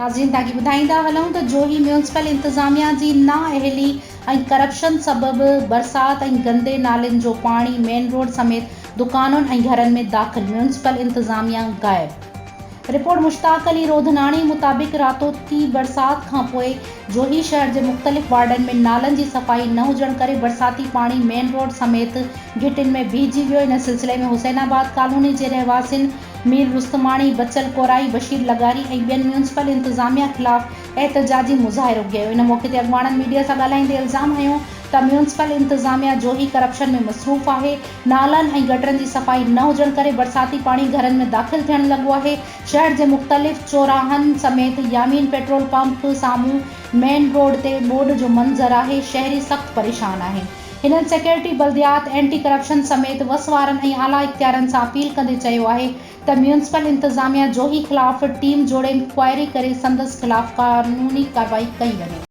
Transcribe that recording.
नाज़रीन ताकि ॿुधाईंदा हलूं त जोही म्यूनिसिपल इंतज़ामिया जी नाअहली ऐं करप्शन सबबि बरसात ऐं गंदे नालनि जो पाणी मेन रोड समेत दुकानुनि ऐं घरनि में दाख़िल, म्यूनिसिपल इंतज़ामिया गाइब। रिपोर्ट मुश्ताक अली रोधनाणी मुताबिक़ रातोती बरसात खां पोइ जोही शहर जे मुख़्तलिफ़ वार्डनि में नालनि जी सफ़ाई न हुजण करे बरसाती पाणी मेन रोड समेत घिटिन में बीहजी वियो। इन सिलसिले में हुसैनाबाद कॉलोनी जे रहवासियुनि मीर रुस्तमाणी, बचल कोराई, बशीर लगारी ऐं ॿियनि म्यूनिसिपल इंतज़ामिया ख़िलाफ़ एहतजाजी मुज़ाहिरो कयो। इन मौक़े ते अॻवाणनि मीडिया सां ॻाल्हाईंदे इल्ज़ाम हयो त म्यूनिसिपल इंतज़ामिया जोही करप्शन में मसरूफ़ आहे। नालनि ऐं गटरनि जी सफ़ाई न हुजण करे बरसाती पाणी घरनि में दाख़िल थियण लॻो आहे। शहर जे मुख़्तलिफ़ चौराहनि समेत यामीन पेट्रोल पंप साम्हूं मेन रोड ते ॿोॾि जो मंज़र आहे। शहरी सख़्त परेशान आहिनि। हिननि सेक्रेटरी बल्दियात, एंटी करप्शन समेत वस वारनि ऐं आला इख्तियारनि सां अपील कंदे चयो आहे त म्यूनिसिपल इंतज़ामिया जोही ख़िलाफ़ टीम जोड़े इंक्वायरी करे संदसि ख़िलाफ़ क़ानूनी कार्रवाई कई वञे।